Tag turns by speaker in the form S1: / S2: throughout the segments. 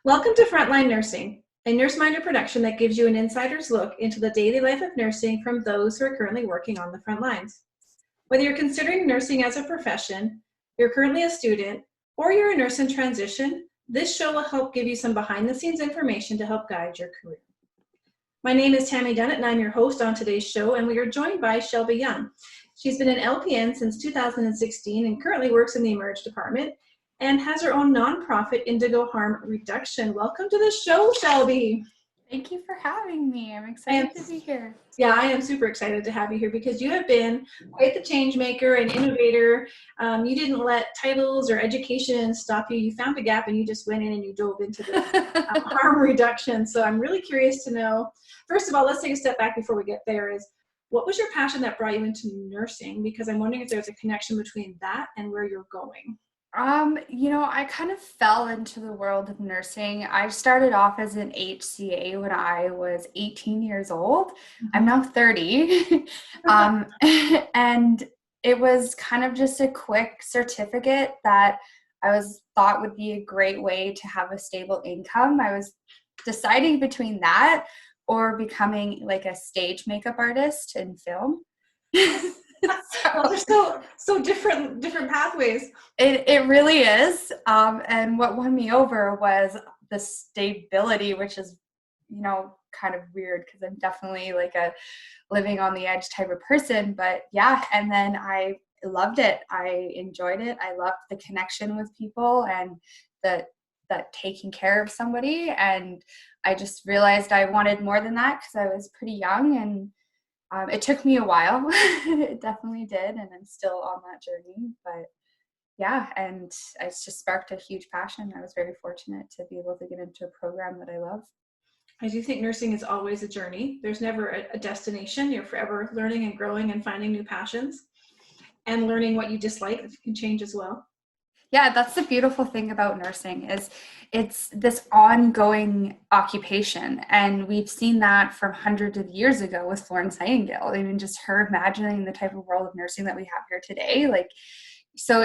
S1: Welcome to Frontline Nursing, a NurseMinder production that gives you an insider's look into the daily life of nursing from those who are currently working on the front lines. Whether you're considering nursing as a profession, you're currently a student, or you're a nurse in transition, this show will help give you some behind-the-scenes information to help guide your career. My name is Tammy Dunnett, and I'm your host on today's show, and we are joined by Shelby Young. She's been an LPN since 2016 and currently works in the Emerge department and has her own nonprofit, Indigo Harm Reduction. Welcome to the show, Shelby.
S2: Thank you for having me. I'm excited to be here.
S1: Yeah, I am super excited to have you here because you have been quite the change maker and innovator. You didn't let titles or education stop you. You found a gap and you just went in and you dove into the harm reduction. So I'm really curious to know, first of all, let's take a step back before we get there, is what was your passion that brought you into nursing? Because I'm wondering if there's a connection between that and where you're going.
S2: I kind of fell into the world of nursing. I started off as an HCA when I was 18 years old. Mm-hmm. I'm now 30. And it was kind of just a quick certificate that thought would be a great way to have a stable income. I was deciding between that or becoming like a stage makeup artist in film.
S1: Well, they're so different pathways.
S2: It really is. And what won me over was the stability, which is, kind of weird because I'm definitely like a living on the edge type of person. But yeah, and then I loved it. I enjoyed it. I loved the connection with people and that taking care of somebody. And I just realized I wanted more than that because I was pretty young, and it took me a while. It definitely did. And I'm still on that journey, but yeah. And it's just sparked a huge passion. I was very fortunate to be able to get into a program that I love.
S1: I do think nursing is always a journey. There's never a destination. You're forever learning and growing and finding new passions and learning what you dislike that can change as well.
S2: Yeah, that's the beautiful thing about nursing is it's this ongoing occupation. And we've seen that from hundreds of years ago with Florence Nightingale. I mean, just her imagining the type of world of nursing that we have here today. So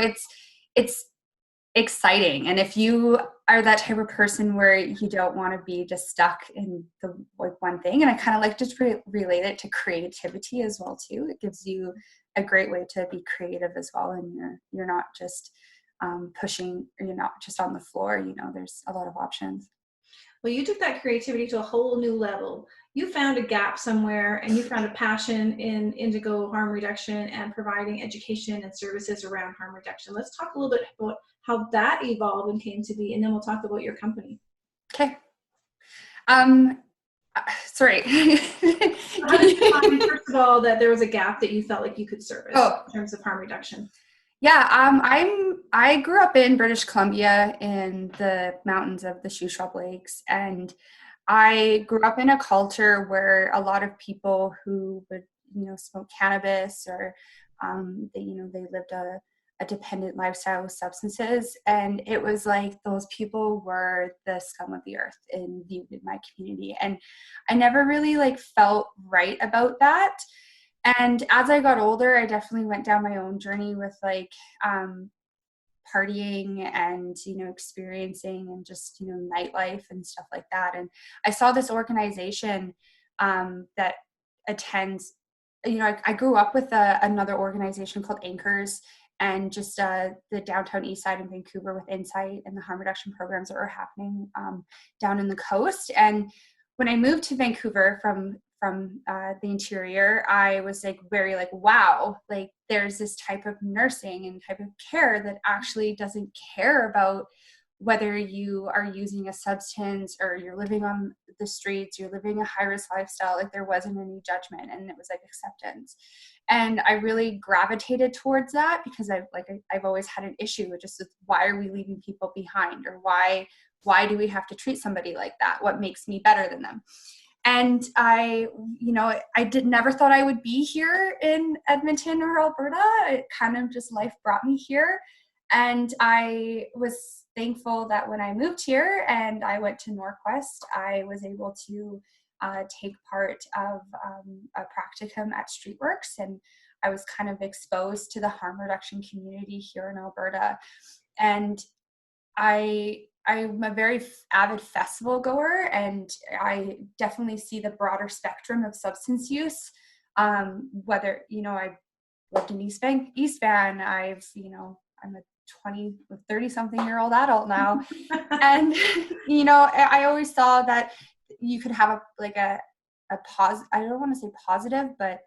S2: it's exciting. And if you are that type of person where you don't want to be just stuck in the one thing, and I kind of like to relate it to creativity as well too. It gives you a great way to be creative as well. And you're not just pushing, or you're not just on the floor, there's a lot of options.
S1: Well, you took that creativity to a whole new level. You found a gap somewhere and you found a passion in Indigo harm reduction and providing education and services around harm reduction. Let's talk a little bit about how that evolved and came to be, and then we'll talk about your company.
S2: Okay. Sorry.
S1: How did you find, first of all, that there was a gap that you felt like you could service in terms of harm reduction?
S2: Yeah, I grew up in British Columbia in the mountains of the Shuswap Lakes, and I grew up in a culture where a lot of people who would, smoke cannabis or, they lived a dependent lifestyle with substances, and it was like those people were the scum of the earth in my community, and I never really felt right about that. And as I got older, I definitely went down my own journey with partying and, experiencing and just, nightlife and stuff like that. And I saw this organization that attends, I grew up with another organization called Anchors, and just the downtown east side of Vancouver with Insight and the harm reduction programs that were happening down in the coast. And when I moved to Vancouver from the interior, I was very wow, there's this type of nursing and type of care that actually doesn't care about whether you are using a substance or you're living on the streets, you're living a high-risk lifestyle. There wasn't any judgment, and it was acceptance. And I really gravitated towards that because I've always had an issue with just why are we leaving people behind, or why do we have to treat somebody like that? What makes me better than them? And I never thought I would be here in Edmonton or Alberta. It kind of just life brought me here. And I was thankful that when I moved here and I went to Norquest, I was able to take part of a practicum at Streetworks. And I was kind of exposed to the harm reduction community here in Alberta. And I I'm a very avid festival goer, and I definitely see the broader spectrum of substance use. Whether, I lived in East Van, I'm a 30 something year old adult now. And, I always saw that you could have I don't want to say positive, but,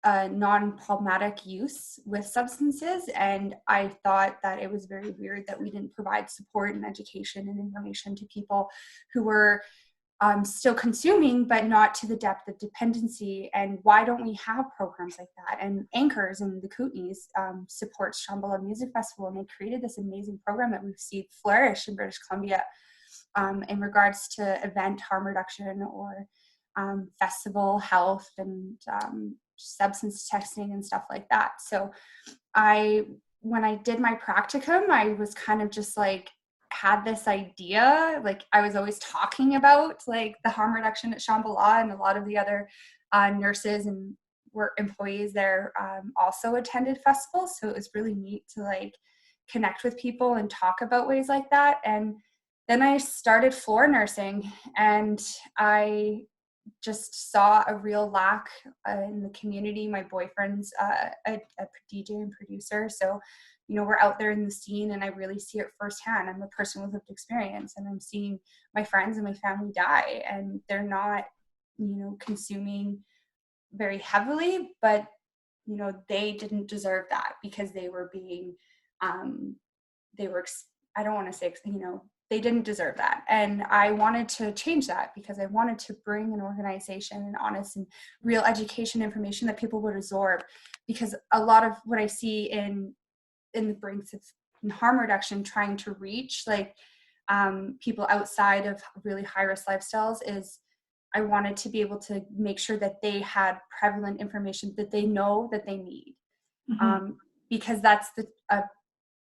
S2: non-problematic use with substances. And I thought that it was very weird that we didn't provide support and education and information to people who were still consuming, but not to the depth of dependency. And why don't we have programs like that? And Anchors and the Kootenays supports Shambhala Music Festival, and they created this amazing program that we've seen flourish in British Columbia in regards to event harm reduction or festival health and substance testing and stuff like that. So when I did my practicum, I was kind of just had this idea, I was always talking about the harm reduction at Shambhala, and a lot of the other nurses and work employees there also attended festivals. So it was really neat to connect with people and talk about ways like that. And then I started floor nursing, and I just saw a real lack in the community. My boyfriend's a DJ and producer, so we're out there in the scene, and I really see it firsthand. I'm a person with lived experience, and I'm seeing my friends and my family die, and they're not consuming very heavily, but they didn't deserve that because they were being I don't want to say they didn't deserve that. And I wanted to change that because I wanted to bring an organization and honest and real education information that people would absorb, because a lot of what I see in the brinks of harm reduction trying to reach people outside of really high risk lifestyles is I wanted to be able to make sure that they had prevalent information that they know that they need. Mm-hmm. Because that's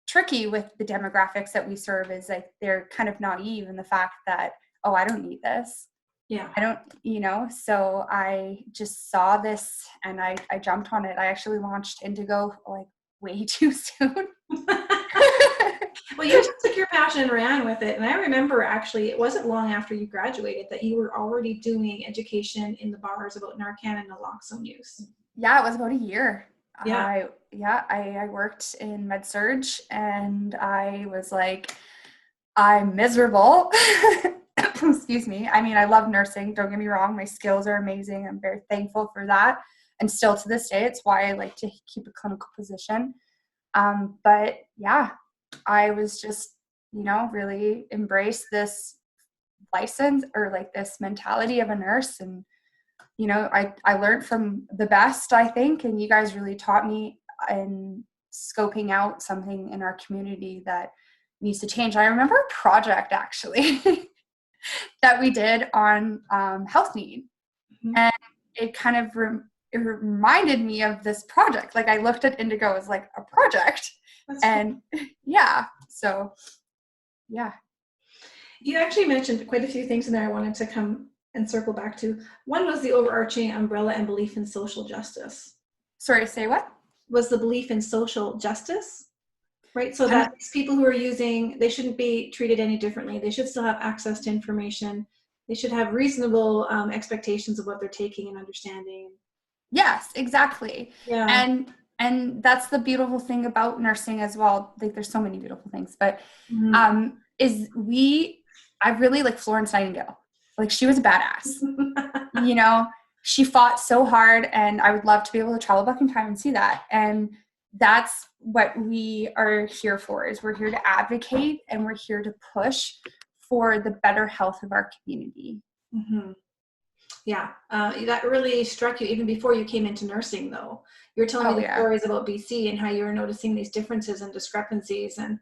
S2: tricky with the demographics that we serve is they're kind of naive in the fact that, oh, I don't need this.
S1: Yeah.
S2: I don't, so I just saw this and I jumped on it. I actually launched Indigo way too soon.
S1: Well, you just took your passion and ran with it. And I remember actually, it wasn't long after you graduated that you were already doing education in the bars about Narcan and naloxone use.
S2: Yeah, it was about a year.
S1: Yeah.
S2: I worked in med-surg, and I was I'm miserable. Excuse me. I mean, I love nursing. Don't get me wrong. My skills are amazing. I'm very thankful for that. And still to this day, it's why I like to keep a clinical position. But yeah, I was just, really embrace this license or this mentality of a nurse. And, I learned from the best, I think, and you guys really taught me in scoping out something in our community that needs to change. I remember a project actually that we did on health need. Mm-hmm. And it kind of it reminded me of this project. I looked at Indigo as a project. That's and cool. Yeah, so yeah.
S1: You actually mentioned quite a few things in there I wanted to come and circle back to. One was the overarching umbrella and belief in social justice.
S2: Sorry, say what?
S1: Was the belief in social justice, right? So that these people who are using, they shouldn't be treated any differently. They should still have access to information. They should have reasonable expectations of what they're taking and understanding.
S2: Yes, exactly.
S1: Yeah.
S2: And that's the beautiful thing about nursing as well. There's so many beautiful things, but I really like Florence Nightingale. She was a badass. She fought so hard, and I would love to be able to travel back in time and see that. And that's what we are here for, is we're here to advocate, and we're here to push for the better health of our community.
S1: Mm-hmm. Yeah, that really struck you even before you came into nursing, though. You were telling me the stories about BC and how you were noticing these differences and discrepancies. And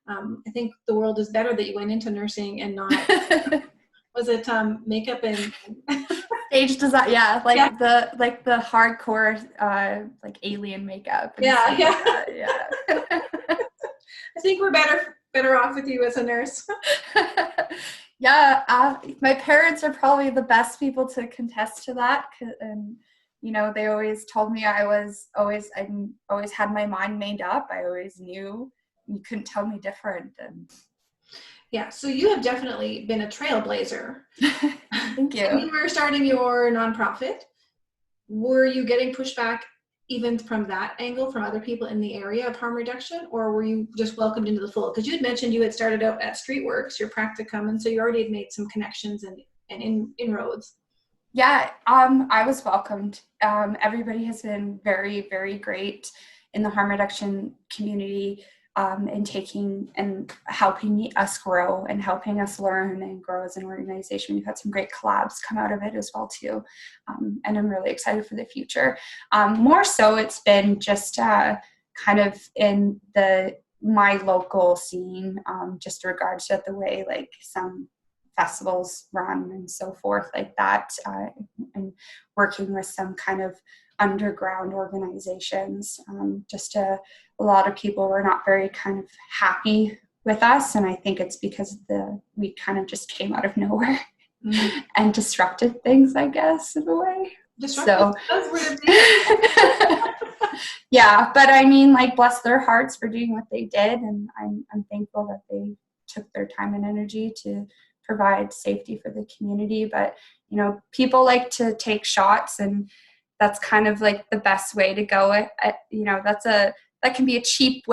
S1: I think the world is better that you went into nursing and not, was it makeup and
S2: stage design? Yeah, the hardcore alien makeup.
S1: Yeah. I think we're better off with you as a nurse.
S2: Yeah, my parents are probably the best people to contest to that, and they always told me I always had my mind made up. I always knew you couldn't tell me different. And
S1: yeah, so you have definitely been a trailblazer.
S2: Thank you.
S1: When you were starting your nonprofit, were you getting pushback even from that angle from other people in the area of harm reduction, or were you just welcomed into the fold? Because you had mentioned you had started out at Streetworks, your practicum, and so you already had made some connections and inroads.
S2: Yeah, I was welcomed. Everybody has been very, very great in the harm reduction community, in taking and helping us grow and helping us learn and grow as an organization. We've had some great collabs come out of it as well too, and I'm really excited for the future. More so, it's been just kind of in my local scene, just regards to the way like some festivals run and so forth like that, and working with some kind of underground organizations. Just a lot of people were not very kind of happy with us, and I think it's because we kind of just came out of nowhere and disrupted things, I guess, in a way. So yeah, but I mean, like, bless their hearts for doing what they did, and I'm thankful that they took their time and energy to provide safety for the community. But you know, people like to take shots, and that's kind of like the best way to go. You know, that can be a cheap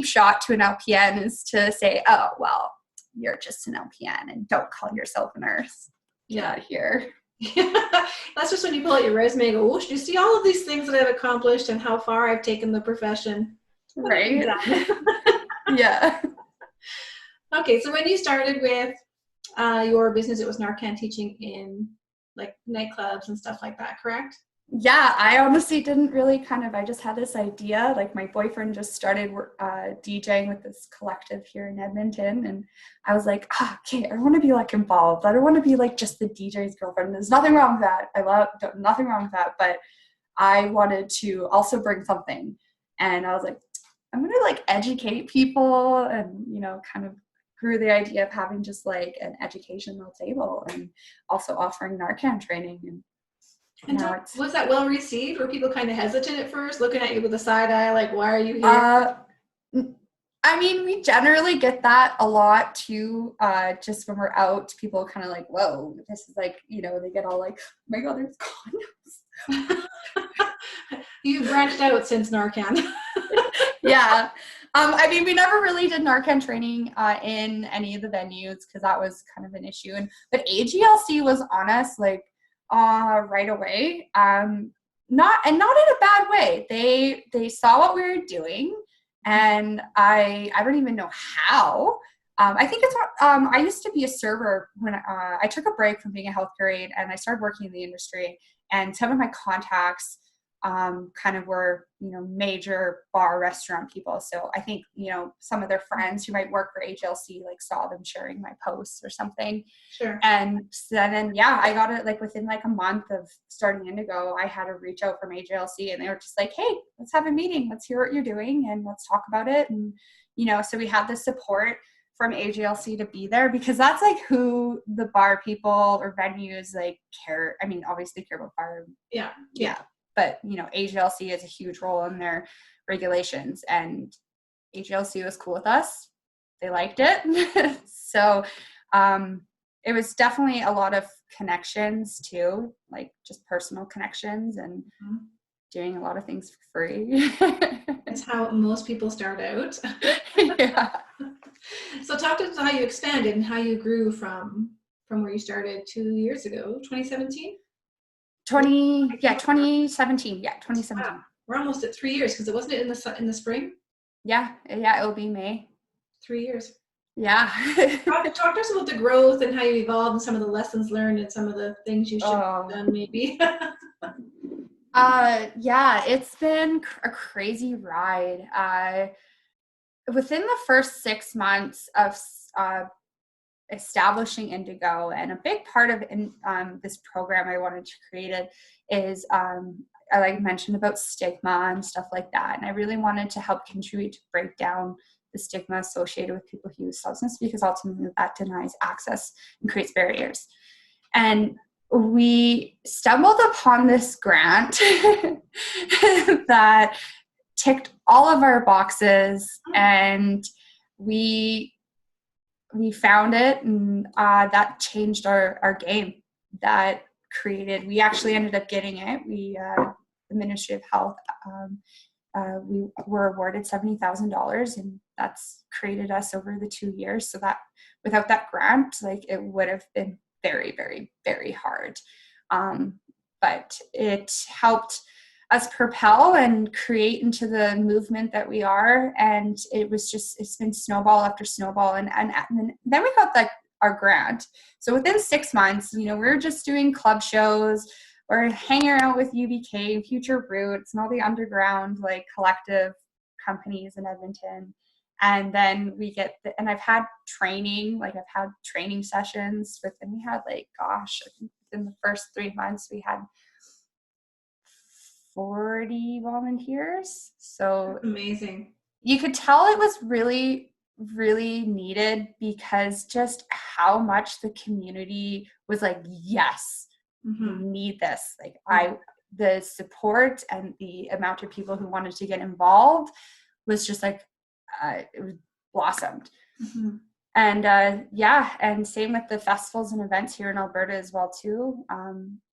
S2: shot to an LPN, is to say, oh well, you're just an LPN and don't call yourself a nurse. Get out of here.
S1: That's just when you pull out your resume and go, oh, you see all of these things that I've accomplished and how far I've taken the profession.
S2: Right. Yeah.
S1: Okay, so when you started with your business, it was Narcan teaching in like nightclubs and stuff like that, correct?
S2: Yeah, I honestly didn't really I just had this idea. Like, my boyfriend just started DJing with this collective here in Edmonton, and I was like, okay, I want to be like involved. I don't want to be like just the DJ's girlfriend. There's nothing wrong with that. Nothing wrong with that. But I wanted to also bring something, and I was like, I'm going to like educate people, and you know, kind of grew the idea of having just like an educational table and also offering Narcan training.
S1: And was that well received? Were people kind of hesitant at first, looking at you with a side eye, like, why are you here?
S2: I mean, we generally get that a lot too. Just when we're out, people kind of like, whoa, this is like, you know, they get all like, oh my God, there's condoms.
S1: You branched out since Narcan.
S2: Yeah. I mean, we never really did Narcan training in any of the venues because that was kind of an issue. But AGLC was on us like right away. Not in a bad way. They saw what we were doing, and I don't even know how. I think it's I used to be a server when I took a break from being a healthcare aide, and I started working in the industry. And some of my contacts kind of were, you know, major bar restaurant people. So I think, you know, some of their friends who might work for HLC like saw them sharing my posts or something.
S1: Sure.
S2: And so then, yeah, I got it like within like a month of starting Indigo. I had a reach out from HLC, and they were just like, hey, let's have a meeting. Let's hear what you're doing and let's talk about it. And, you know, so we had the support from AGLC to be there, because that's like who the bar people or venues like care. I mean, obviously care about bar. Yeah. But, you know, AGLC has a huge role in their regulations, and AGLC was cool with us. They liked it. So it was definitely a lot of connections too, like just personal connections and doing a lot of things for free.
S1: That's how most people start out.
S2: Yeah.
S1: So talk to us how you expanded and how you grew from where you started 2 years ago, 2017?
S2: 2017. Yeah, 2017.
S1: Wow. We're almost at 3 years, because it wasn't in the spring?
S2: Yeah, it'll be May.
S1: 3 years.
S2: Yeah.
S1: Talk to us about the growth and how you evolved and some of the lessons learned and some of the things you should have done maybe.
S2: Yeah, it's been a crazy ride. Within the first 6 months of establishing Indigo, and a big part of this program I wanted to create it is I like mentioned about stigma and stuff like that, and I really wanted to help contribute to break down the stigma associated with people who use substance, because ultimately that denies access and creates barriers. And we stumbled upon this grant that ticked all of our boxes, and we found it, and that changed our game. That we actually ended up getting it. The Ministry of Health, we were awarded $70,000, and that's created us over the 2 years. So that without that grant, like, it would have been very, very, very hard. But it helped us propel and create into the movement that we are. And it's been snowball after snowball. And then we got our grant. So within 6 months, we were just doing club shows or hanging out with UBK, Future Roots, and all the underground collective companies in Edmonton. And then and I've had training, I've had training sessions and we had I think in the first 3 months we had 40 volunteers. So
S1: That's amazing.
S2: You could tell it was really, really needed, because just how much the community was yes, we need this. The support and the amount of people who wanted to get involved was just it was blossomed. And and same with the festivals and events here in Alberta as well too.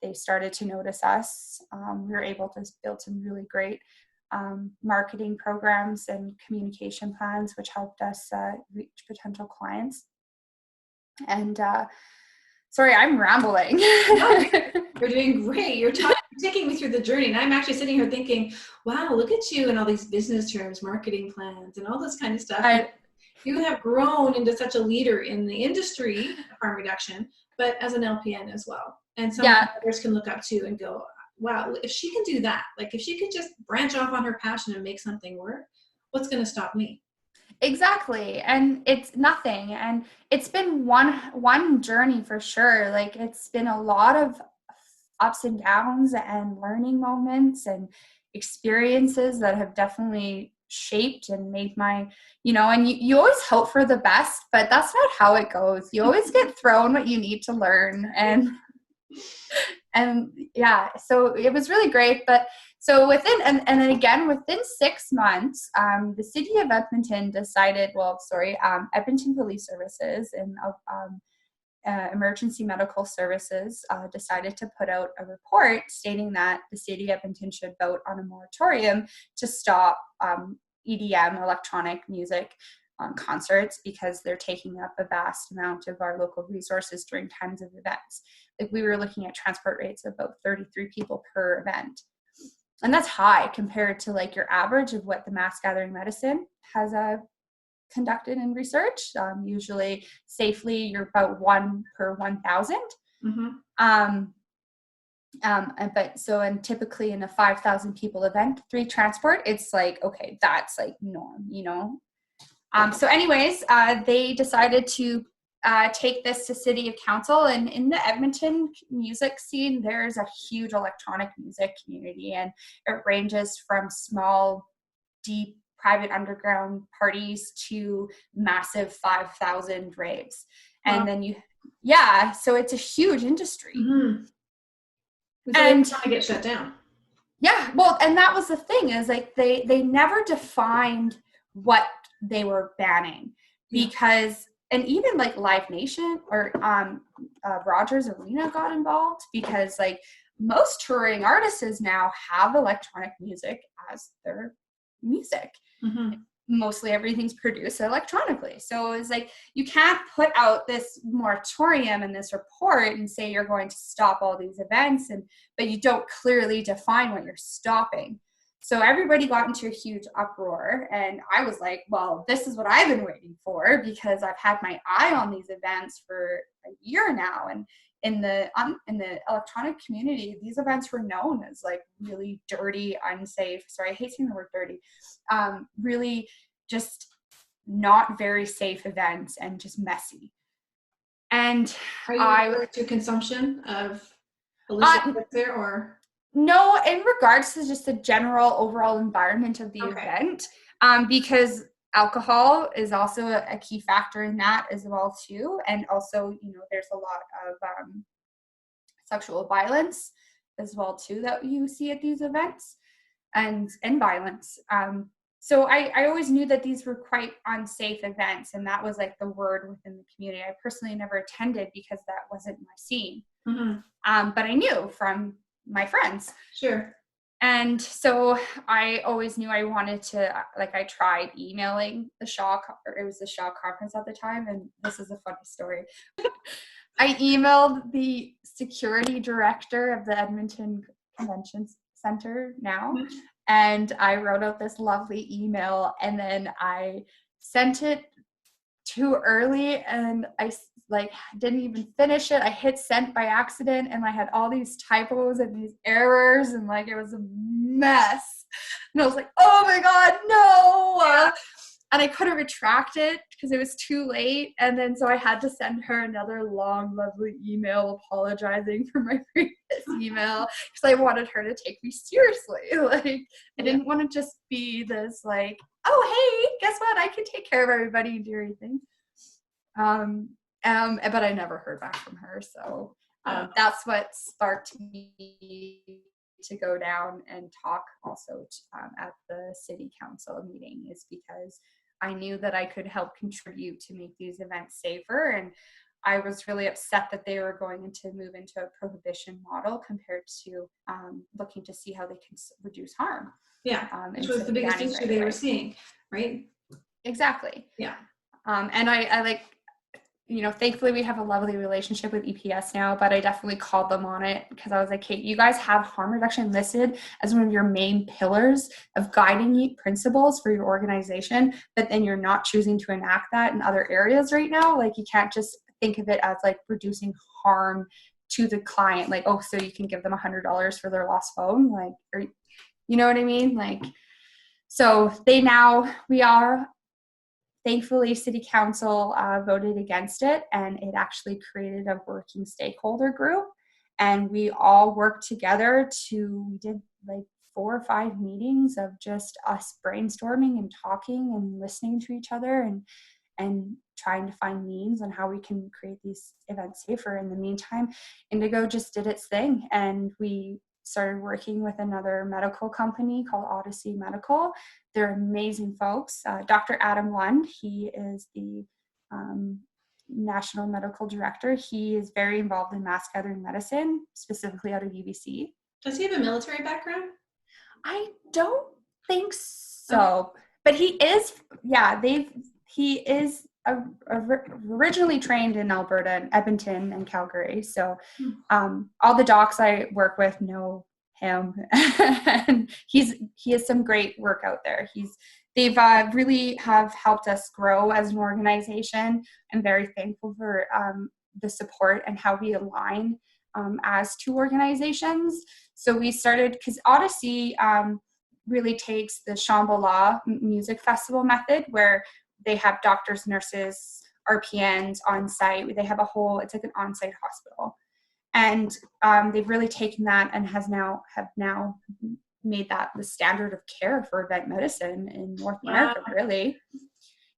S2: They started to notice us. We were able to build some really great marketing programs and communication plans, which helped us reach potential clients. And sorry, I'm rambling.
S1: No, you're doing great. You're taking me through the journey, and I'm actually sitting here thinking, wow, look at you and all these business terms, marketing plans, and all this kind of stuff. You have grown into such a leader in the industry of harm reduction, but as an LPN as well. And some others can look up to and go, wow, if she can do that, if she could just branch off on her passion and make something work, what's going to stop me?
S2: Exactly. And it's nothing. And it's been one journey for sure. It's been a lot of ups and downs and learning moments and experiences that have definitely shaped and made my, and you always hope for the best, but that's not how it goes. You always get thrown what you need to learn. And so it was really great. But so within, and then again, within 6 months, the city of Edmonton decided, Edmonton Police Services and Emergency Medical Services decided to put out a report stating that the city of Edmonton should vote on a moratorium to stop EDM, electronic music, concerts, because they're taking up a vast amount of our local resources during times of events. We were looking at transport rates of about 33 people per event. And that's high compared to your average of what the mass gathering medicine has conducted in research. Usually safely, you're about 1 per 1,000. And typically in a 5,000 people event, 3 transport, it's okay, that's norm, So anyways, they decided to take this to City of Council, and in the Edmonton music scene, there's a huge electronic music community, and it ranges from small, deep, private underground parties to massive 5,000 raves. Wow. And then so it's a huge industry.
S1: And trying to get shut down.
S2: Yeah, well, and that was the thing, is they never defined what they were banning, because and even Live Nation or Rogers Arena got involved, because most touring artists now have electronic music as their music. Mostly everything's produced electronically. So it's you can't put out this moratorium in this report and say you're going to stop all these events, but you don't clearly define what you're stopping. So everybody got into a huge uproar, and I was like, well, this is what I've been waiting for, because I've had my eye on these events for a year now. And in the electronic community, these events were known as really dirty, unsafe. Sorry, I hate saying the word dirty. Really just not very safe events, and just messy. And
S1: are you referring to consumption of illicit there, or?
S2: No, in regards to just the general overall environment of the event, because alcohol is also a key factor in that as well too. And also, there's a lot of sexual violence as well too that you see at these events, and violence. So I always knew that these were quite unsafe events, and that was like the word within the community. I personally never attended because that wasn't my scene.
S1: Mm-hmm.
S2: But I knew from my friends.
S1: Sure.
S2: And so I always knew I wanted to, like, I tried emailing the Shaw, or it was the Shaw conference at the time. And this is a funny story. I emailed the security director of the Edmonton Convention Center now.
S1: Mm-hmm.
S2: And I wrote out this lovely email, and then I sent it too early, and I like didn't even finish it. I hit send by accident, and I had all these typos and these errors, and like it was a mess. And I was like, oh my God, no. And I couldn't retract it because it was too late. And then so I had to send her another long, lovely email apologizing for my previous email because I wanted her to take me seriously. Like, I didn't want to just be this like, oh, hey, guess what? I can take care of everybody and do everything. But I never heard back from her. So that's what sparked me to go down and talk also at the city council meeting, is because I knew that I could help contribute to make these events safer. And I was really upset that they were going to move into a prohibition model compared to looking to see how they can reduce harm.
S1: Yeah, which was the biggest issue they were seeing, right?
S2: Exactly.
S1: Yeah.
S2: And I like, you know, thankfully we have a lovely relationship with EPS now, but I definitely called them on it because I was like, hey, you guys have harm reduction listed as one of your main pillars of guiding principles for your organization, but then you're not choosing to enact that in other areas right now. Like, you can't just think of it as like reducing harm to the client. Like, oh, so you can give them $100 for their lost phone. Like, or, you know what I mean? Like, so we are, thankfully, City Council voted against it, and it actually created a working stakeholder group. And we all worked together we did like 4 or 5 meetings of just us brainstorming and talking and listening to each other and trying to find means on how we can create these events safer. In the meantime, Indigo just did its thing, and we started working with another medical company called Odyssey Medical. They're amazing folks. Dr. Adam Lund, he is the national medical director. He is very involved in mass gathering medicine, specifically out of UBC.
S1: Does he have a military background?
S2: I don't think so, but he is. Yeah, he is originally trained in Alberta, and Edmonton, and Calgary. So all the docs I work with know him, and he has some great work out there. They've really have helped us grow as an organization. I'm very thankful for the support and how we align as 2 organizations. So we started, because Odyssey really takes the Shambhala Music Festival method, where they have doctors, nurses, RPNs on site. They have it's like an on-site hospital. And they've really taken that and have now made that the standard of care for event medicine in North America, really.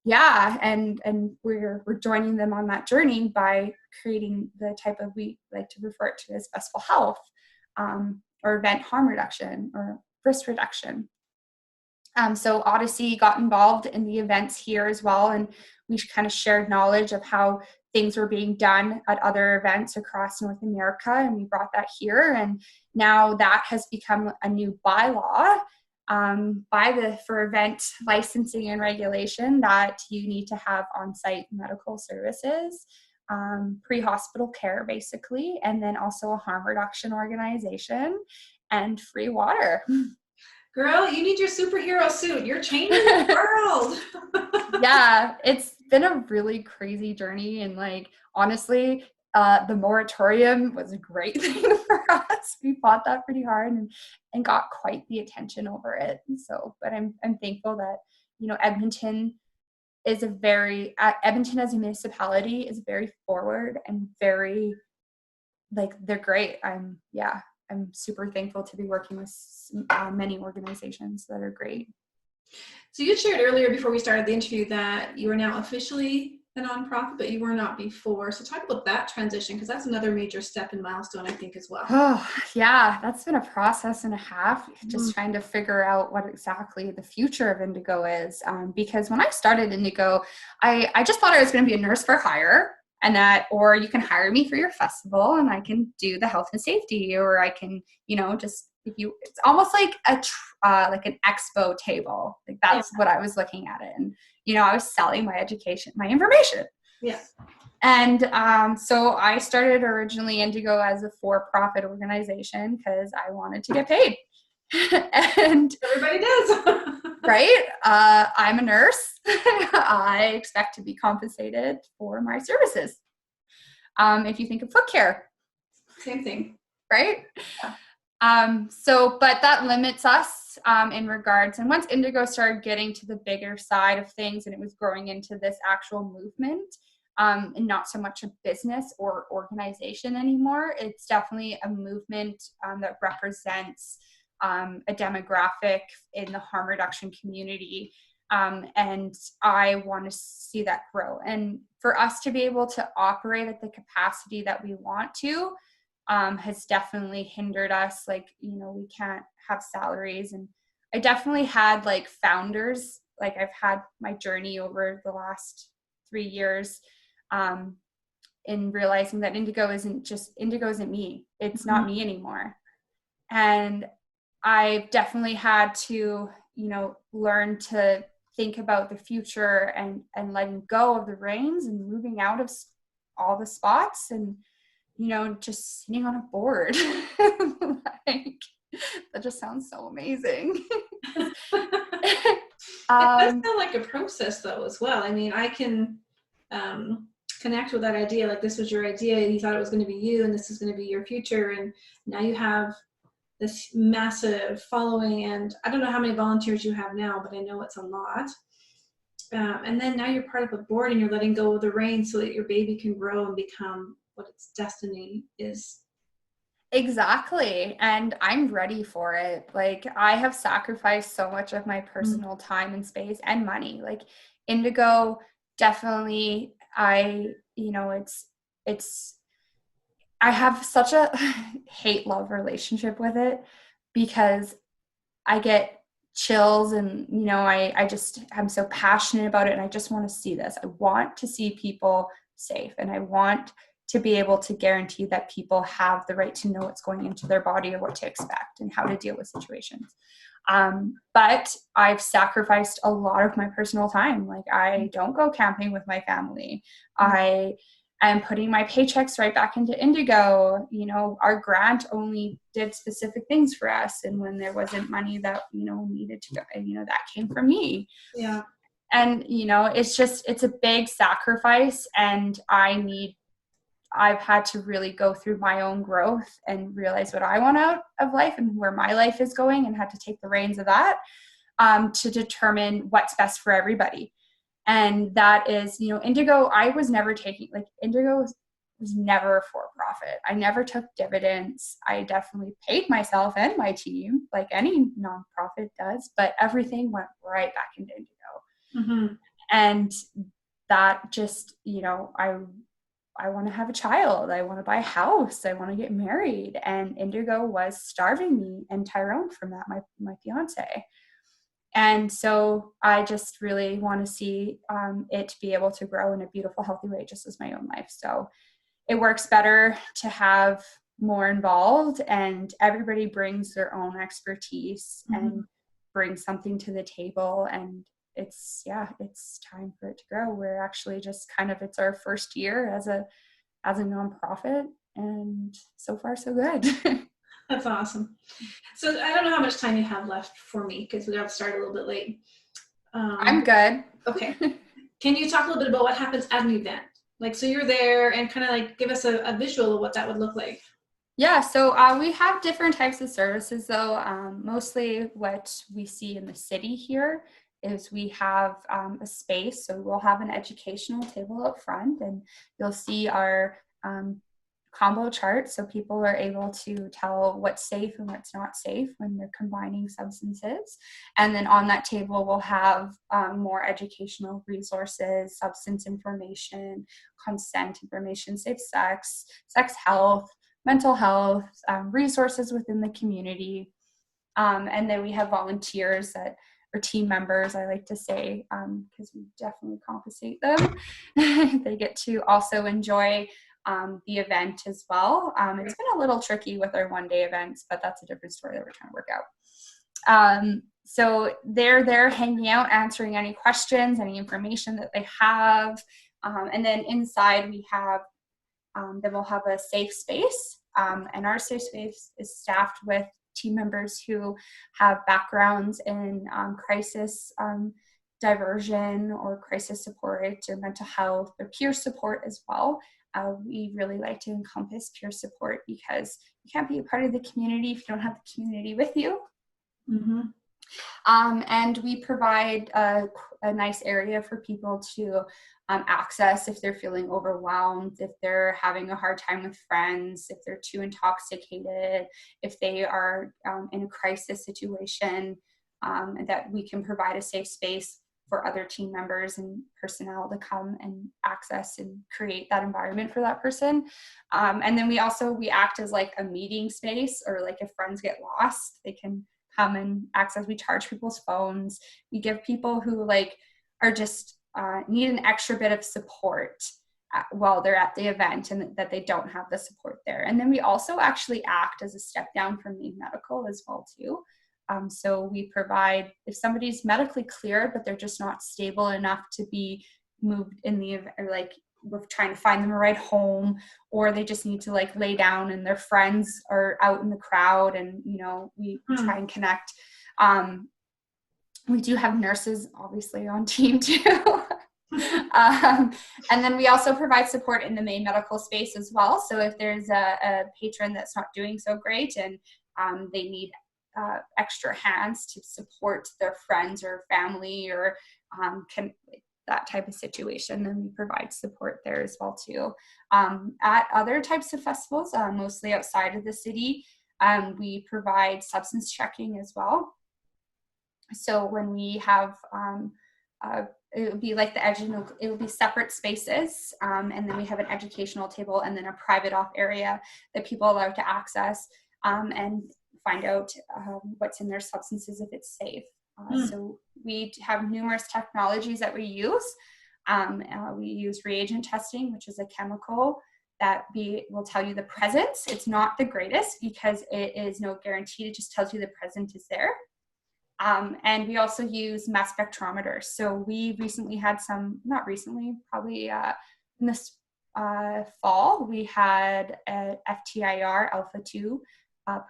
S2: Yeah, and we're joining them on that journey by creating the type of, we like to refer to as festival health, or event harm reduction or risk reduction. So Odyssey got involved in the events here as well, and we kind of shared knowledge of how things were being done at other events across North America, and we brought that here. And now that has become a new bylaw for event licensing and regulation, that you need to have on-site medical services, pre-hospital care basically, and then also a harm reduction organization and free water.
S1: Girl, you need your superhero suit. You're changing the world.
S2: Yeah, it's been a really crazy journey. And like, honestly, the moratorium was a great thing for us. We fought that pretty hard and got quite the attention over it. So, but I'm thankful that, you know, Edmonton as a municipality is very forward and very, like, they're great. I'm super thankful to be working with many organizations that are great.
S1: So you shared earlier before we started the interview that you are now officially a nonprofit, but you were not before. So talk about that transition, because that's another major step and milestone, I think, as well.
S2: Oh, yeah, that's been a process and a half, just trying to figure out what exactly the future of Indigo is. Because when I started Indigo, I just thought I was going to be a nurse for hire, and that, or you can hire me for your festival and I can do the health and safety, or I can, just, it's almost like like an expo table. Like that's what I was looking at it. And, I was selling my education, my information.
S1: Yeah.
S2: And so I started originally Indigo as a for-profit organization because I wanted to get paid. And
S1: everybody does.
S2: Right? I'm a nurse. I expect to be compensated for my services. If you think of foot care.
S1: Same thing.
S2: Right? Yeah. But that limits us in regards. And once Indigo started getting to the bigger side of things and it was growing into this actual movement, and not so much a business or organization anymore, it's definitely a movement that represents a demographic in the harm reduction community. And I want to see that grow. And for us to be able to operate at the capacity that we want to, has definitely hindered us. Like, we can't have salaries. And I definitely had like founders, like I've had my journey over the last 3 years, in realizing that Indigo isn't me. It's not me anymore. And I've definitely had to, learn to think about the future and letting go of the reins and moving out of all the spots and, just sitting on a board. Like, that just sounds so amazing.
S1: It does sound like a process though as well. I mean, I can connect with that idea. Like, this was your idea and you thought it was going to be you and this is going to be your future. And now you have this massive following, and I don't know how many volunteers you have now, but I know it's a lot. And then now you're part of a board and you're letting go of the reins so that your baby can grow and become what its destiny is.
S2: Exactly. And I'm ready for it. Like, I have sacrificed so much of my personal time and space and money. Like, Indigo, definitely, I have such a hate-love relationship with it because I get chills and, I'm so passionate about it and I just want to see this. I want to see people safe and I want to be able to guarantee that people have the right to know what's going into their body or what to expect and how to deal with situations. But I've sacrificed a lot of my personal time. Like, I don't go camping with my family. I am putting my paychecks right back into Indigo. Our grant only did specific things for us. And when there wasn't money that, needed to go, that came from me.
S1: Yeah.
S2: And, it's a big sacrifice, and I've had to really go through my own growth and realize what I want out of life and where my life is going, and had to take the reins of that to determine what's best for everybody. And that is, Indigo, Indigo was never for profit. I never took dividends. I definitely paid myself and my team like any nonprofit does, but everything went right back into Indigo. And that just, I want to have a child. I want to buy a house. I want to get married. And Indigo was starving me and Tyrone from that, my fiance. And so I just really want to see it be able to grow in a beautiful, healthy way, just as my own life. So it works better to have more involved, and everybody brings their own expertise and brings something to the table. And it's time for it to grow. We're actually just it's our first year as a nonprofit, and so far so good.
S1: That's awesome. So I don't know how much time you have left for me because we got to start a little bit late.
S2: I'm good.
S1: Okay. Can you talk a little bit about what happens at an event? Like, so you're there and kind of like give us a visual of what that would look like.
S2: Yeah, so we have different types of services though. Mostly what we see in the city here is we have a space. So we'll have an educational table up front, and you'll see our combo chart, so people are able to tell what's safe and what's not safe when they're combining substances. And then on that table, we'll have more educational resources, substance information, consent information, safe sex, sex health, mental health, resources within the community. And then we have volunteers that or team members, I like to say, because we definitely compensate them. They get to also enjoy the event as well. It's been a little tricky with our one-day events, but that's a different story that we're trying to work out. So they're there hanging out, answering any questions, any information that they have. And then inside we have, then we'll have a safe space. And our safe space is staffed with team members who have backgrounds in crisis diversion or crisis support or mental health or peer support as well. We really like to encompass peer support because you can't be a part of the community if you don't have the community with you.
S1: Mm-hmm.
S2: And we provide a nice area for people to access if they're feeling overwhelmed, if they're having a hard time with friends, if they're too intoxicated, if they are in a crisis situation, that we can provide a safe space for other team members and personnel to come and access and create that environment for that person. And then we act as like a meeting space, or like if friends get lost, they can come and access. We charge people's phones. We give people who like are just need an extra bit of support while they're at the event and that they don't have the support there. And then we also actually act as a step down from main medical as well too. So we provide, if somebody's medically cleared, but they're just not stable enough to be moved in the event, or like we're trying to find them a ride home, or they just need to like lay down and their friends are out in the crowd, and you know, we try and connect. We do have nurses obviously on team too. And then we also provide support in the main medical space as well. So if there's a patron that's not doing so great and they need extra hands to support their friends or family, or that type of situation, then we provide support there as well too. At other types of festivals, mostly outside of the city, we provide substance checking as well. So when we have, it would be like it would be separate spaces, and then we have an educational table and then a private off area that people are allowed to access and find out what's in their substances if it's safe. So we have numerous technologies that we use. We use reagent testing, which is a chemical that will tell you the presence. It's not the greatest because it is no guarantee. It just tells you the present is there. And we also use mass spectrometers. So we recently had probably in this fall, we had a FTIR Alpha 2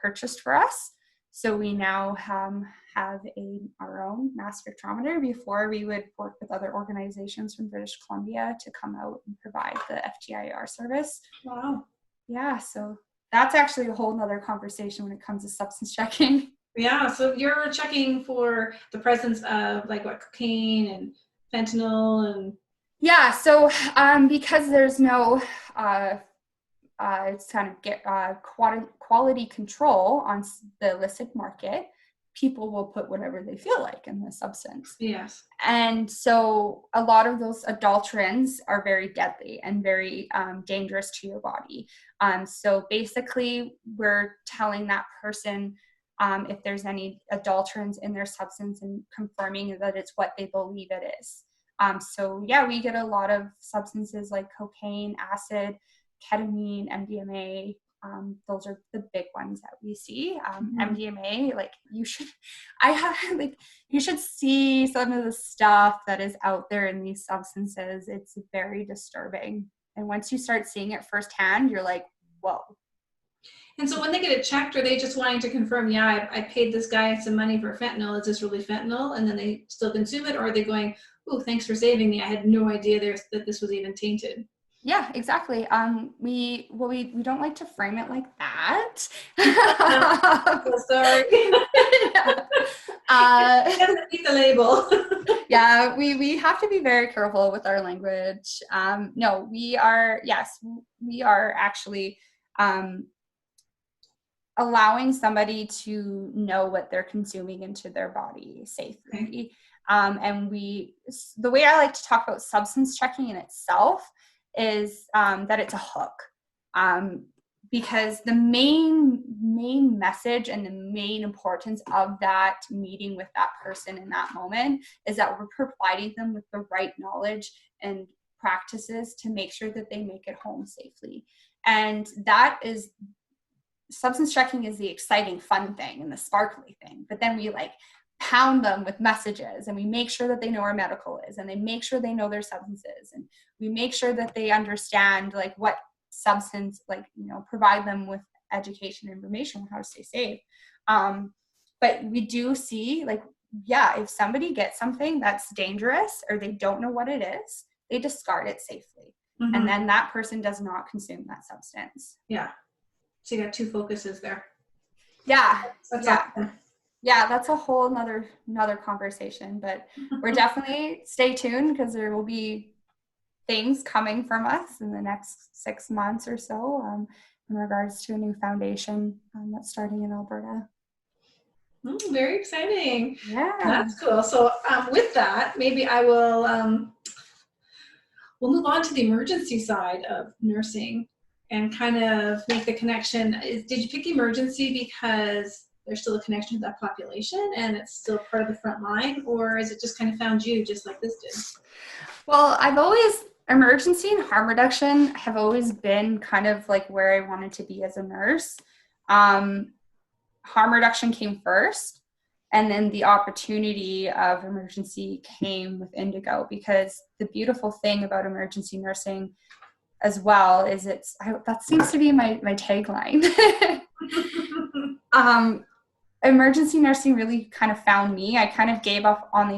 S2: purchased for us. So we now have our own mass spectrometer. Before, we would work with other organizations from British Columbia to come out and provide the FTIR service.
S1: Wow.
S2: Yeah, so that's actually a whole nother conversation when it comes to substance checking.
S1: Yeah, so you're checking for the presence of like what, cocaine and fentanyl and...
S2: Yeah, so because there's no it's kind of quality control on the illicit market, people will put whatever they feel like in the substance.
S1: Yes.
S2: And so a lot of those adulterants are very deadly and very dangerous to your body. So basically, we're telling that person if there's any adulterants in their substance and confirming that it's what they believe it is. So yeah, we get a lot of substances like cocaine, acid, ketamine, MDMA. Those are the big ones that we see. MDMA, like you should see some of the stuff that is out there in these substances. It's very disturbing. And once you start seeing it firsthand, you're like, whoa.
S1: And so when they get it checked, are they just wanting to confirm, yeah, I paid this guy some money for fentanyl. Is this really fentanyl? And then they still consume it? Or are they going, oh, thanks for saving me. I had no idea that this was even tainted.
S2: Yeah, exactly. We don't like to frame it like that.
S1: So sorry. Beat the label.
S2: Yeah, we have to be very careful with our language. No, we are actually allowing somebody to know what they're consuming into their body safely.
S1: Okay.
S2: And the way I like to talk about substance checking in itself is that it's a hook. Because the main message and the main importance of that meeting with that person in that moment is that we're providing them with the right knowledge and practices to make sure that they make it home safely. And that is, substance checking is the exciting, fun thing and the sparkly thing. But then we like pound them with messages, and we make sure that they know where medical is, and they make sure they know their substances, and we make sure that they understand like what substance, like, you know, provide them with education information on how to stay safe. But we do see, like, yeah, if somebody gets something that's dangerous or they don't know what it is, they discard it safely. Mm-hmm. And then that person does not consume that substance.
S1: Yeah. So you got two focuses there.
S2: Yeah.
S1: That's
S2: yeah.
S1: Awesome.
S2: Yeah, that's a whole another conversation, but we're definitely stay tuned, because there will be things coming from us in the next 6 months or so in regards to a new foundation that's starting in Alberta.
S1: Very exciting.
S2: Yeah.
S1: That's cool. So with that, maybe I will, we'll move on to the emergency side of nursing and kind of make the connection. Did you pick emergency because there's still a connection to that population and it's still part of the front line, or is it just kind of found you just like this did?
S2: Well, emergency and harm reduction have always been kind of like where I wanted to be as a nurse. Harm reduction came first, and then the opportunity of emergency came with Indigo, because the beautiful thing about emergency nursing as well is that seems to be my tagline. Emergency nursing really kind of found me. I kind of gave up on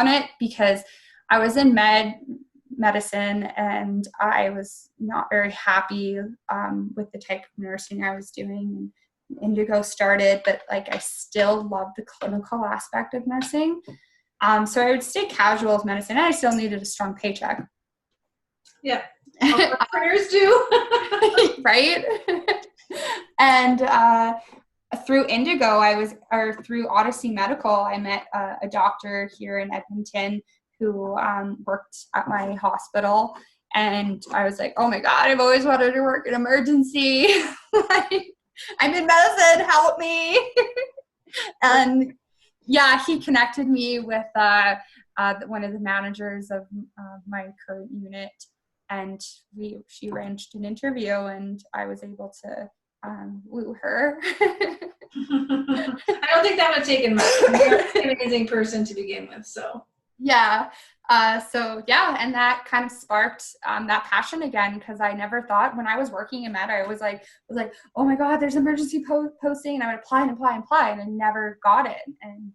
S2: it because I was in medicine and I was not very happy with the type of nursing I was doing. Indigo started, but like I still love the clinical aspect of nursing. So I would stay casual with medicine, and I still needed a strong paycheck.
S1: Yeah, entrepreneurs do.
S2: Right? And through Indigo, through Odyssey Medical, I met a doctor here in Edmonton who worked at my hospital. And I was like, oh my God, I've always wanted to work in emergency. Like, I'm in medicine, help me. And yeah, he connected me with one of the managers of my current unit. And she arranged an interview, and I was able to woo her.
S1: I don't think that would have taken much. You're an amazing person to begin with, so.
S2: Yeah. And that kind of sparked that passion again, because I never thought, when I was working in med, I was like, oh my God, there's emergency posting, and I would apply, and I never got it. And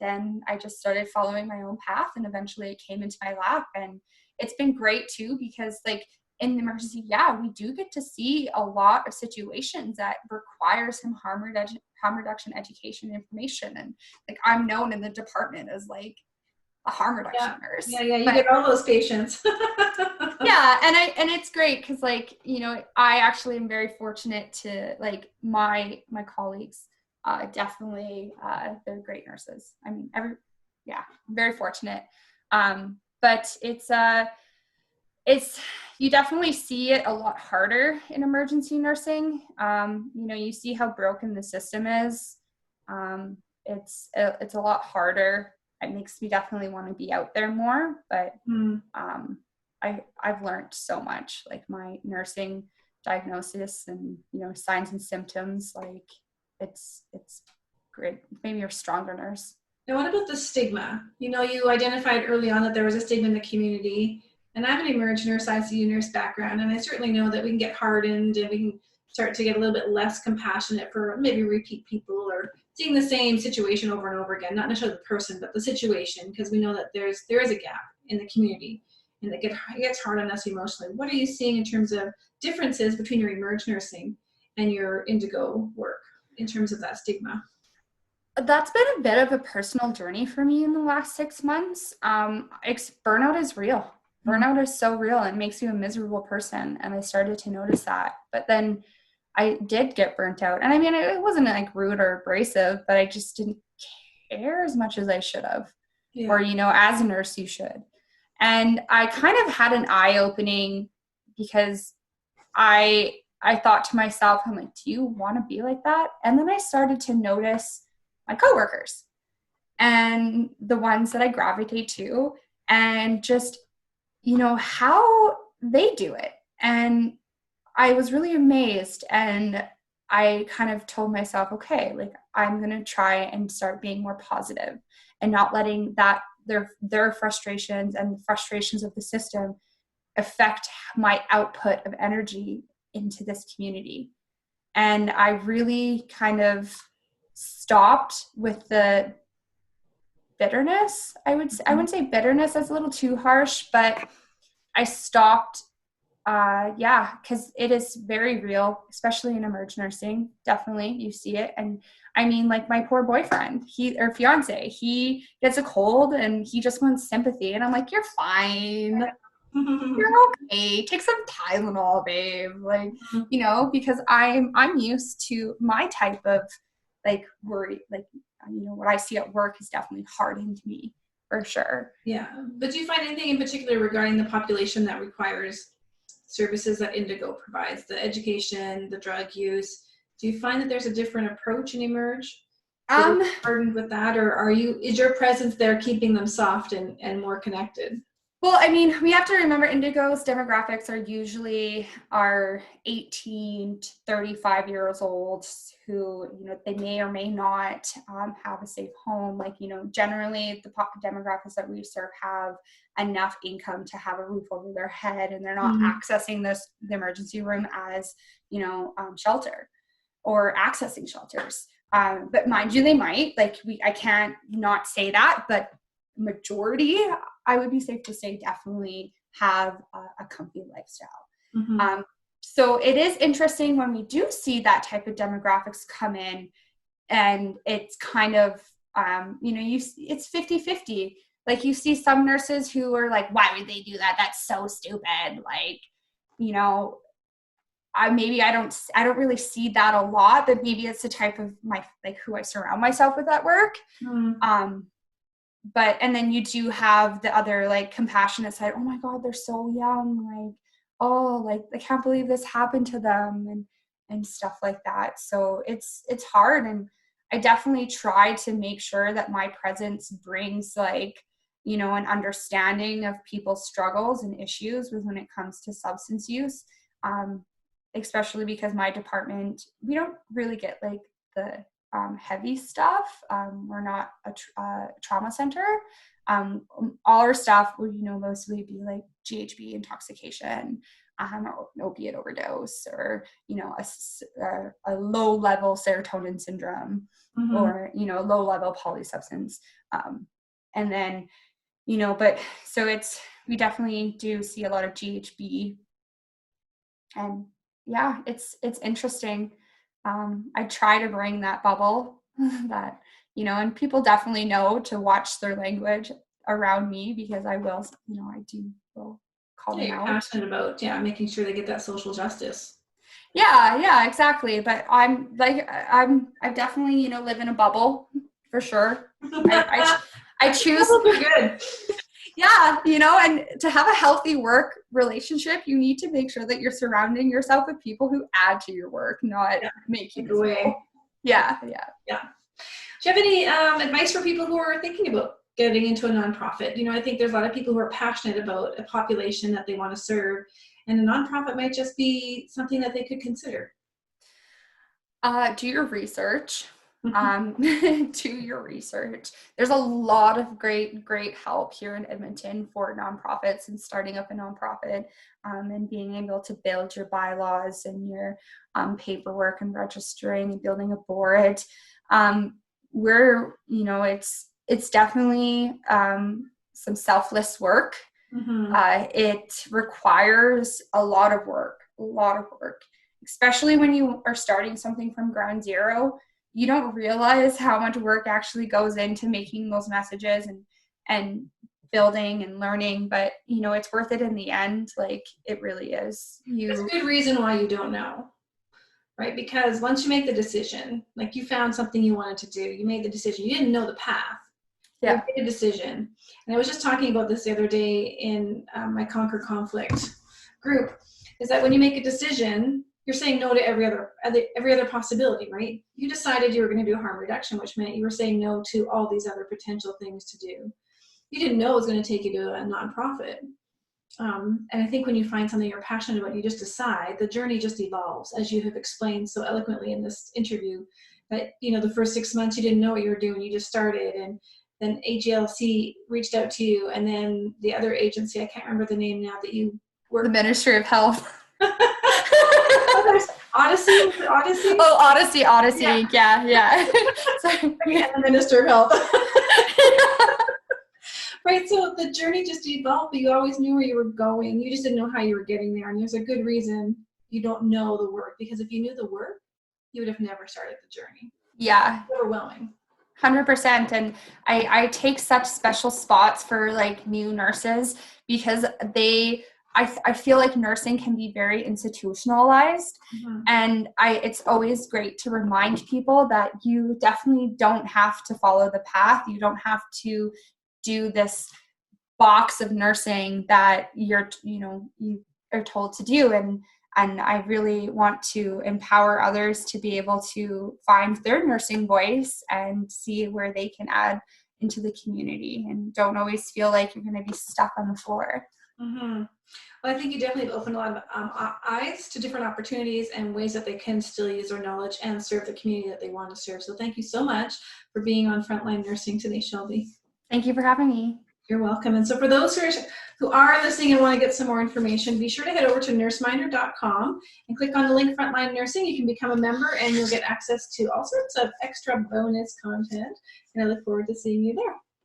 S2: then I just started following my own path, and eventually it came into my lap. And it's been great too, because like in emergency, yeah, we do get to see a lot of situations that require some harm reduction education information. And like, I'm known in the department as like a harm reduction nurse.
S1: Yeah, you get all those patients.
S2: Yeah, and it's great because, like, you know, I actually am very fortunate to, like, my colleagues definitely they're great nurses. I mean, I'm very fortunate. But it's you definitely see it a lot harder in emergency nursing. You know, you see how broken the system is. It's a lot harder. It makes me definitely want to be out there more, but I've learned so much, like my nursing diagnosis and, you know, signs and symptoms, like it's great. Maybe you're a stronger nurse.
S1: Now, what about the stigma? You know, you identified early on that there was a stigma in the community, and I have an emergency nurse, ICU nurse background, and I certainly know that we can get hardened and we can start to get a little bit less compassionate for maybe repeat people or seeing the same situation over and over again, not necessarily the person, but the situation, because we know that there is a gap in the community and it gets hard on us emotionally. What are you seeing in terms of differences between your emerge nursing and your Indigo work in terms of that stigma?
S2: That's been a bit of a personal journey for me in the last 6 months. Burnout is real. burnout is so real and makes you a miserable person. And I started to notice that. But then I did get burnt out. And I mean, it wasn't like rude or abrasive, but I just didn't care as much as I should have. Yeah. Or, you know, as a nurse, you should. And I kind of had an eye-opening because I thought to myself, I'm like, do you want to be like that? And then I started to notice my coworkers and the ones that I gravitate to and just, you know, how they do it. And I was really amazed, and I kind of told myself, okay, like I'm going to try and start being more positive and not letting that their frustrations and the frustrations of the system affect my output of energy into this community. And I really kind of stopped with the bitterness. I wouldn't say bitterness, that's a little too harsh, but I stopped. Because it is very real, especially in emerge nursing. Definitely, you see it. And I mean, like my poor boyfriend, fiance, he gets a cold and he just wants sympathy. And I'm like, you're fine. You're okay. Take some Tylenol, babe. Like, you know, because I'm used to my type of like worry, like, you know, what I see at work is definitely hardened me for sure.
S1: Yeah. But do you find anything in particular regarding the population that requires services that Indigo provides, the education, the drug use? Do you find that there's a different approach in emerge? Burdened with that, or is your presence there keeping them soft and more connected?
S2: Well, I mean, we have to remember Indigo's demographics are usually our 18 to 35 years old who, you know, they may or may not have a safe home. Like, you know, generally the demographics that we serve have enough income to have a roof over their head, and they're not accessing the emergency room as, you know, shelter or accessing shelters. But mind you, they might. Like, I can't not say that, but majority, I would be safe to say, definitely have a comfy lifestyle. So it is interesting when we do see that type of demographics come in, and it's kind of, you know, it's 50-50. Like, you see some nurses who are like, why would they do that? That's so stupid. Like, you know, I don't really see that a lot, but maybe it's the type of who I surround myself with at work. But, and then you do have the other like compassionate side. Oh my God, they're so young. Like, oh, like I can't believe this happened to them, and stuff like that. So it's hard. And I definitely try to make sure that my presence brings like, you know, an understanding of people's struggles and issues when it comes to substance use. Especially because my department, we don't really get like the heavy stuff. We're not a trauma center. All our staff would, you know, mostly be like GHB intoxication, or an opiate overdose, or, you know, a low level serotonin syndrome, or, you know, low level polysubstance. And then, you know, but so we definitely do see a lot of GHB, and yeah, it's interesting. I try to bring that bubble that, you know, and people definitely know to watch their language around me, because I will, you know, will call them out.
S1: Passionate about, making sure they get that social justice.
S2: Yeah, exactly. But I definitely, you know, live in a bubble for sure. I choose.
S1: Good.
S2: Yeah, you know, and to have a healthy work relationship, you need to make sure that you're surrounding yourself with people who add to your work, not make you miserable. Yeah. Do
S1: you have any advice for people who are thinking about getting into a nonprofit? You know, I think there's a lot of people who are passionate about a population that they want to serve, and a nonprofit might just be something that they could consider.
S2: Do your research. Do your research. There's a lot of great help here in Edmonton for nonprofits and starting up a nonprofit, and being able to build your bylaws and your paperwork and registering and building a board. You know, it's definitely some selfless work. It requires a lot of work, especially when you are starting something from ground zero. You don't realize how much work actually goes into making those messages and building and learning, but you know, it's worth it in the end. Like it really is.
S1: There's a good reason why you don't know, right? Because once you make the decision, like you found something you wanted to do, you made the decision, you didn't know the path.
S2: Yeah.
S1: You made a decision. And I was just talking about this the other day in my Conquer Conflict group, is that when you make a decision, you're saying no to every other possibility, right? You decided you were going to do harm reduction, which meant you were saying no to all these other potential things to do. You didn't know it was going to take you to a nonprofit. And I think when you find something you're passionate about, you just decide, the journey just evolves, as you have explained so eloquently in this interview, that, you know, the first 6 months you didn't know what you were doing, you just started, and then AGLC reached out to you, and then the other agency, I can't remember the name now, that you work.
S2: The Ministry of Health.
S1: Odyssey?
S2: Oh, Odyssey. Yeah. Sorry.
S1: And the Minister of Health. Right, so the journey just evolved, but you always knew where you were going. You just didn't know how you were getting there, and there's a good reason you don't know the work, because if you knew the work, you would have never started the journey.
S2: Yeah.
S1: It's overwhelming.
S2: 100%. And I take such special spots for like new nurses, because I feel like nursing can be very institutionalized.
S1: Mm-hmm.
S2: And it's always great to remind people that you definitely don't have to follow the path. You don't have to do this box of nursing that you are told to do. And I really want to empower others to be able to find their nursing voice and see where they can add into the community, and don't always feel like you're going to be stuck on the floor.
S1: Mm-hmm. Well, I think you definitely have opened a lot of eyes to different opportunities and ways that they can still use their knowledge and serve the community that they want to serve. So thank you so much for being on Frontline Nursing today, Shelby.
S2: Thank you for having me.
S1: You're welcome. And so for those who are listening and want to get some more information, be sure to head over to NurseMinder.com and click on the link Frontline Nursing. You can become a member and you'll get access to all sorts of extra bonus content. And I look forward to seeing you there.